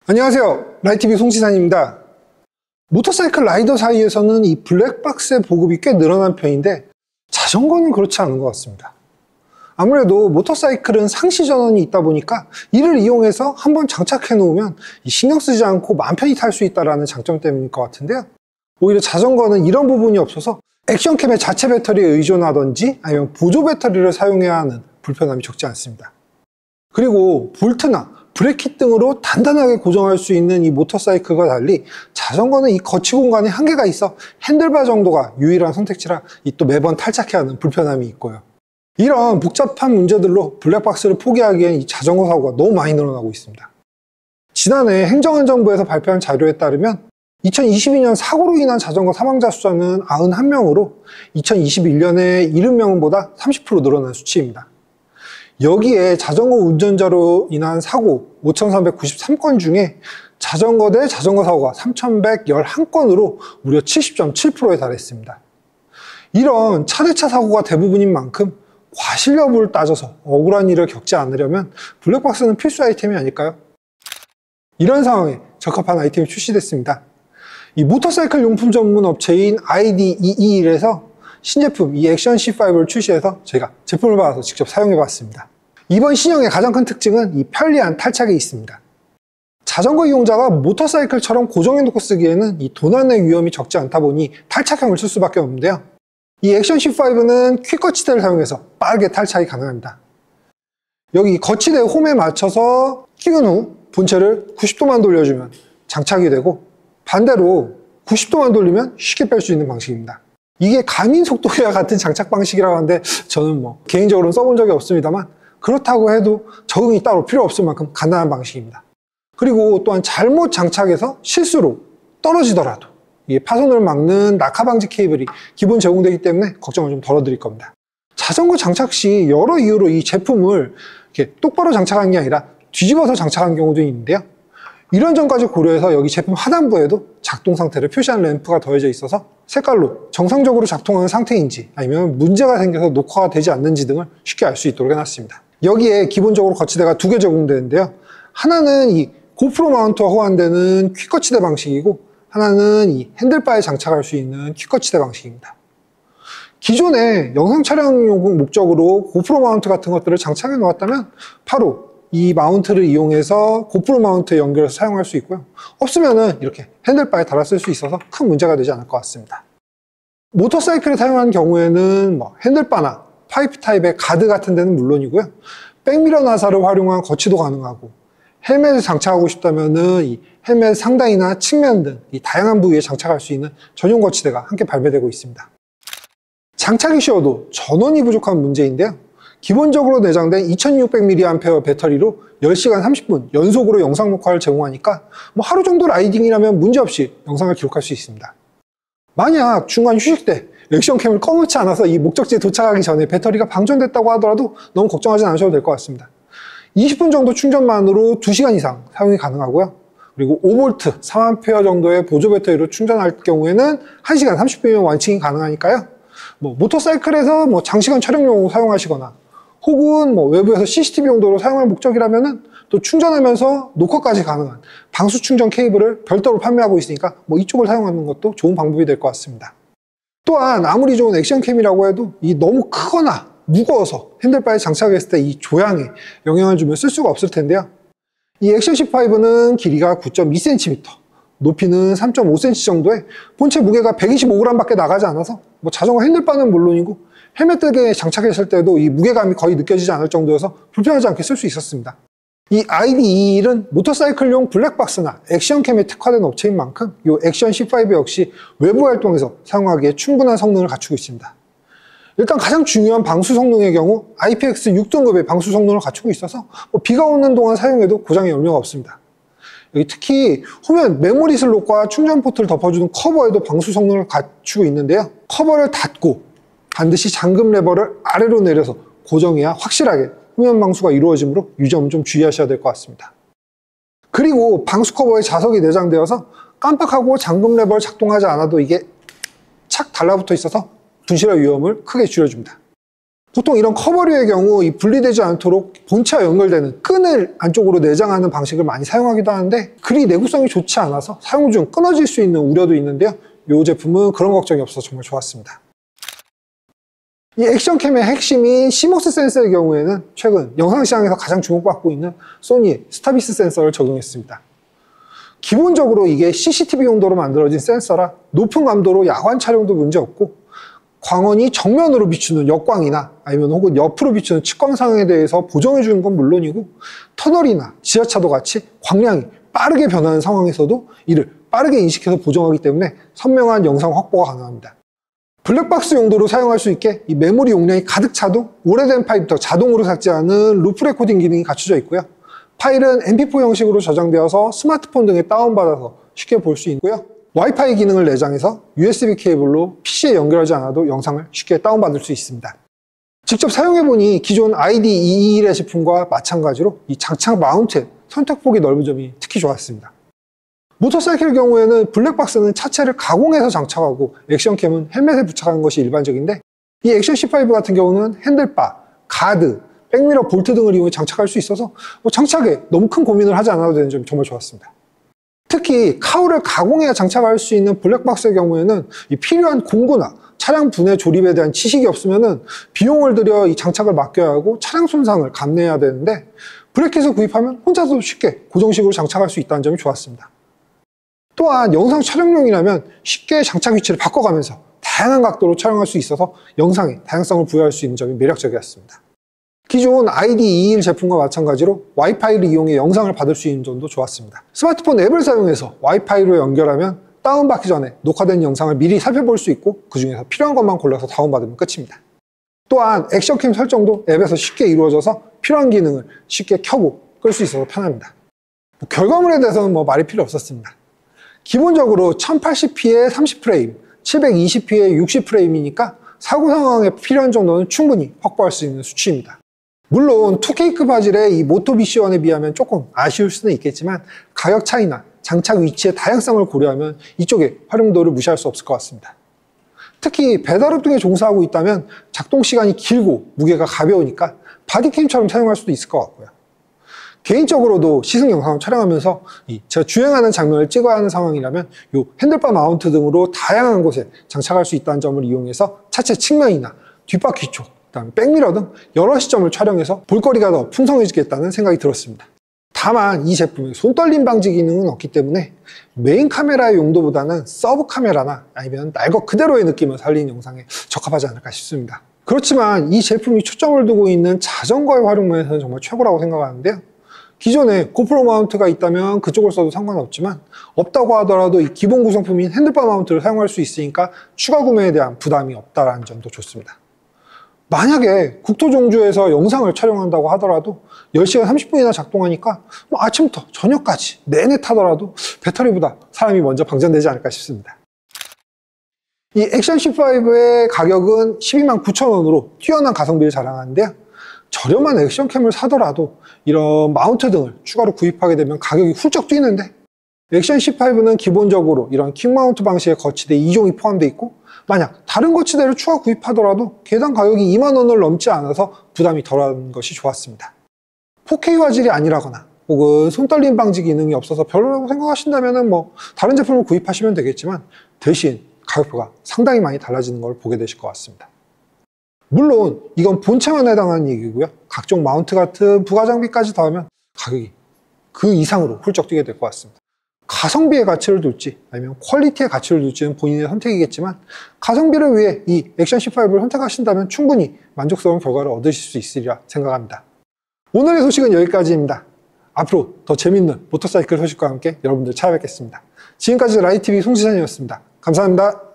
안녕하세요, 라이TV 송지산입니다. 모터사이클 라이더 사이에서는 이 블랙박스의 보급이 꽤 늘어난 편인데 자전거는 그렇지 않은 것 같습니다. 아무래도 모터사이클은 상시 전원이 있다 보니까 이를 이용해서 한번 장착해 놓으면 신경 쓰지 않고 마음 편히 탈 수 있다는 장점 때문일 것 같은데요. 오히려 자전거는 이런 부분이 없어서 액션캠의 자체 배터리에 의존하든지 아니면 보조 배터리를 사용해야 하는 불편함이 적지 않습니다. 그리고 볼트나 브레이킷 등으로 단단하게 고정할 수 있는 이 모터사이클과 달리 자전거는 이 거치 공간에 한계가 있어 핸들바 정도가 유일한 선택지라 또 매번 탈착해야 하는 불편함이 있고요. 이런 복잡한 문제들로 블랙박스를 포기하기엔 이 자전거 사고가 너무 많이 늘어나고 있습니다. 지난해 행정안전부에서 발표한 자료에 따르면 2022년 사고로 인한 자전거 사망자 숫자는 91명으로 2021년의 70명보다 30% 늘어난 수치입니다. 여기에 자전거 운전자로 인한 사고 5,393건 중에 자전거 대 자전거 사고가 3,111건으로 무려 70.7%에 달했습니다. 이런 차대차 사고가 대부분인 만큼 과실 여부를 따져서 억울한 일을 겪지 않으려면 블랙박스는 필수 아이템이 아닐까요? 이런 상황에 적합한 아이템이 출시됐습니다. 이 모터사이클 용품 전문 업체인 ID221에서 신제품 이 액션 C5를 출시해서 저희가 제품을 받아서 직접 사용해 봤습니다. 이번 신형의 가장 큰 특징은 이 편리한 탈착에 있습니다. 자전거 이용자가 모터사이클처럼 고정해 놓고 쓰기에는 이 도난의 위험이 적지 않다 보니 탈착형을 쓸 수밖에 없는데요. 이 액션 C5는 퀵 거치대를 사용해서 빠르게 탈착이 가능합니다. 여기 거치대 홈에 맞춰서 끼운 후 본체를 90도만 돌려주면 장착이 되고 반대로 90도만 돌리면 쉽게 뺄 수 있는 방식입니다. 이게 가민 속도와 같은 장착 방식이라고 하는데 저는 개인적으로는 써본 적이 없습니다만 그렇다고 해도 적응이 따로 필요 없을 만큼 간단한 방식입니다. 그리고 또한 잘못 장착해서 실수로 떨어지더라도 이게 파손을 막는 낙하 방지 케이블이 기본 제공되기 때문에 걱정을 좀 덜어드릴 겁니다. 자전거 장착 시 여러 이유로 이 제품을 이렇게 똑바로 장착한 게 아니라 뒤집어서 장착한 경우도 있는데요. 이런 점까지 고려해서 여기 제품 하단부에도 작동 상태를 표시하는 램프가 더해져 있어서 색깔로 정상적으로 작동하는 상태인지 아니면 문제가 생겨서 녹화가 되지 않는지 등을 쉽게 알 수 있도록 해놨습니다. 여기에 기본적으로 거치대가 2개 제공되는데요. 하나는 이 고프로 마운트와 호환되는 퀵 거치대 방식이고 하나는 이 핸들바에 장착할 수 있는 퀵 거치대 방식입니다. 기존에 영상 촬영용 목적으로 고프로 마운트 같은 것들을 장착해 놓았다면 바로 이 마운트를 이용해서 고프로 마운트에 연결해서 사용할 수 있고요. 없으면은 이렇게 핸들바에 달아 쓸 수 있어서 큰 문제가 되지 않을 것 같습니다. 모터사이클을 사용하는 경우에는 핸들바나 파이프 타입의 가드 같은 데는 물론이고요. 백미러 나사를 활용한 거치도 가능하고 헬멧을 장착하고 싶다면은 이 헬멧 상단이나 측면 등 이 다양한 부위에 장착할 수 있는 전용 거치대가 함께 발매되고 있습니다. 장착이 쉬워도 전원이 부족한 문제인데요. 기본적으로 내장된 2600mAh 배터리로 10시간 30분 연속으로 영상 녹화를 제공하니까 하루 정도 라이딩이라면 문제없이 영상을 기록할 수 있습니다. 만약 중간 휴식 때 액션캠을 꺼놓지 않아서 이 목적지에 도착하기 전에 배터리가 방전됐다고 하더라도 너무 걱정하지 않으셔도 될 것 같습니다. 20분 정도 충전만으로 2시간 이상 사용이 가능하고요. 그리고 5V 3A 정도의 보조 배터리로 충전할 경우에는 1시간 30분이면 완충이 가능하니까요. 모터사이클에서 장시간 촬영용으로 사용하시거나 혹은 외부에서 CCTV 용도로 사용할 목적이라면은 또 충전하면서 녹화까지 가능한 방수 충전 케이블을 별도로 판매하고 있으니까 이쪽을 사용하는 것도 좋은 방법이 될 것 같습니다. 또한 아무리 좋은 액션캠이라고 해도 이 너무 크거나 무거워서 핸들바에 장착했을 때 이 조향에 영향을 주면 쓸 수가 없을 텐데요. 이 액션 C5는 길이가 9.2cm, 높이는 3.5cm 정도에 본체 무게가 125g 밖에 나가지 않아서 자전거 핸들바는 물론이고 헬멧 등에 장착했을 때도 이 무게감이 거의 느껴지지 않을 정도여서 불편하지 않게 쓸 수 있었습니다. 이 ID221은 모터사이클용 블랙박스나 액션캠에 특화된 업체인 만큼 이 액션 C5 역시 외부 활동에서 사용하기에 충분한 성능을 갖추고 있습니다. 일단 가장 중요한 방수 성능의 경우 IPX6등급의 방수 성능을 갖추고 있어서 비가 오는 동안 사용해도 고장의 염려가 없습니다. 여기 특히 후면 메모리 슬롯과 충전 포트를 덮어주는 커버에도 방수 성능을 갖추고 있는데요. 커버를 닫고 반드시 잠금 레버를 아래로 내려서 고정해야 확실하게 후면 방수가 이루어지므로 이 점은 좀 주의하셔야 될 것 같습니다. 그리고 방수 커버에 자석이 내장되어서 깜빡하고 잠금 레버를 작동하지 않아도 이게 착 달라붙어 있어서 분실의 위험을 크게 줄여줍니다. 보통 이런 커버류의 경우 이 분리되지 않도록 본체와 연결되는 끈을 안쪽으로 내장하는 방식을 많이 사용하기도 하는데 그리 내구성이 좋지 않아서 사용 중 끊어질 수 있는 우려도 있는데요. 이 제품은 그런 걱정이 없어서 정말 좋았습니다. 이 액션캠의 핵심인 CMOS 센서의 경우에는 최근 영상시장에서 가장 주목받고 있는 소니의 스타비스 센서를 적용했습니다. 기본적으로 이게 CCTV 용도로 만들어진 센서라 높은 감도로 야간 촬영도 문제없고 광원이 정면으로 비추는 역광이나 아니면 혹은 옆으로 비추는 측광 상황에 대해서 보정해 주는 건 물론이고 터널이나 지하차도 같이 광량이 빠르게 변하는 상황에서도 이를 빠르게 인식해서 보정하기 때문에 선명한 영상 확보가 가능합니다. 블랙박스 용도로 사용할 수 있게 이 메모리 용량이 가득 차도 오래된 파일부터 자동으로 삭제하는 루프 레코딩 기능이 갖춰져 있고요. 파일은 MP4 형식으로 저장되어서 스마트폰 등에 다운받아서 쉽게 볼 수 있고요. 와이파이 기능을 내장해서 USB 케이블로 PC에 연결하지 않아도 영상을 쉽게 다운받을 수 있습니다. 직접 사용해보니 기존 ID221의 제품과 마찬가지로 이 장착 마운트의 선택폭이 넓은 점이 특히 좋았습니다. 모터사이클 경우에는 블랙박스는 차체를 가공해서 장착하고 액션캠은 헬멧에 부착하는 것이 일반적인데 이 액션 C5 같은 경우는 핸들바, 가드, 백미러 볼트 등을 이용해 장착할 수 있어서 장착에 너무 큰 고민을 하지 않아도 되는 점이 정말 좋았습니다. 특히 카우를 가공해야 장착할 수 있는 블랙박스의 경우에는 이 필요한 공구나 차량 분해 조립에 대한 지식이 없으면 비용을 들여 이 장착을 맡겨야 하고 차량 손상을 감내해야 되는데 브레켓을 구입하면 혼자서 쉽게 고정식으로 장착할 수 있다는 점이 좋았습니다. 또한 영상 촬영용이라면 쉽게 장착 위치를 바꿔가면서 다양한 각도로 촬영할 수 있어서 영상에 다양성을 부여할 수 있는 점이 매력적이었습니다. 기존 ID221 제품과 마찬가지로 와이파이를 이용해 영상을 받을 수 있는 점도 좋았습니다. 스마트폰 앱을 사용해서 와이파이로 연결하면 다운받기 전에 녹화된 영상을 미리 살펴볼 수 있고 그 중에서 필요한 것만 골라서 다운받으면 끝입니다. 또한 액션캠 설정도 앱에서 쉽게 이루어져서 필요한 기능을 쉽게 켜고 끌 수 있어서 편합니다. 결과물에 대해서는 말이 필요 없었습니다. 기본적으로 1080p에 30프레임, 720p에 60프레임이니까 사고 상황에 필요한 정도는 충분히 확보할 수 있는 수치입니다. 물론 2K급 화질의 이 모토 BC1에 비하면 조금 아쉬울 수는 있겠지만 가격 차이나 장착 위치의 다양성을 고려하면 이쪽의 활용도를 무시할 수 없을 것 같습니다. 특히 배달업 등에 종사하고 있다면 작동 시간이 길고 무게가 가벼우니까 바디캠처럼 사용할 수도 있을 것 같고요. 개인적으로도 시승 영상을 촬영하면서 제가 주행하는 장면을 찍어야 하는 상황이라면 이 핸들바 마운트 등으로 다양한 곳에 장착할 수 있다는 점을 이용해서 차체 측면이나 뒷바퀴 쪽, 그다음에 백미러 등 여러 시점을 촬영해서 볼거리가 더 풍성해지겠다는 생각이 들었습니다. 다만 이 제품에 손떨림 방지 기능은 없기 때문에 메인 카메라의 용도보다는 서브 카메라나 아니면 날 것 그대로의 느낌을 살린 영상에 적합하지 않을까 싶습니다. 그렇지만 이 제품이 초점을 두고 있는 자전거의 활용 면에서는 정말 최고라고 생각하는데요. 기존에 고프로 마운트가 있다면 그쪽을 써도 상관없지만 없다고 하더라도 이 기본 구성품인 핸들바 마운트를 사용할 수 있으니까 추가 구매에 대한 부담이 없다는 점도 좋습니다. 만약에 국토종주에서 영상을 촬영한다고 하더라도 10시간 30분이나 작동하니까 아침부터 저녁까지 내내 타더라도 배터리보다 사람이 먼저 방전되지 않을까 싶습니다. 이 액션 C5의 가격은 129,000원으로 뛰어난 가성비를 자랑하는데요. 저렴한 액션캠을 사더라도 이런 마운트 등을 추가로 구입하게 되면 가격이 훌쩍 뛰는데 액션 C5는 기본적으로 이런 킥 마운트 방식의 거치대 2종이 포함되어 있고 만약 다른 거치대를 추가 구입하더라도 개당 가격이 20,000원을 넘지 않아서 부담이 덜한 것이 좋았습니다. 4K 화질이 아니라거나 혹은 손떨림 방지 기능이 없어서 별로라고 생각하신다면 다른 제품을 구입하시면 되겠지만 대신 가격표가 상당히 많이 달라지는 걸 보게 되실 것 같습니다. 물론 이건 본체만 해당하는 얘기고요. 각종 마운트 같은 부가 장비까지 더하면 가격이 그 이상으로 훌쩍 뛰게 될 것 같습니다. 가성비의 가치를 둘지 아니면 퀄리티의 가치를 둘지는 본인의 선택이겠지만 가성비를 위해 이 액션 C5를 선택하신다면 충분히 만족스러운 결과를 얻으실 수 있으리라 생각합니다. 오늘의 소식은 여기까지입니다. 앞으로 더 재밌는 모터사이클 소식과 함께 여러분들 찾아뵙겠습니다. 지금까지 라이TV 송지산이었습니다. 감사합니다.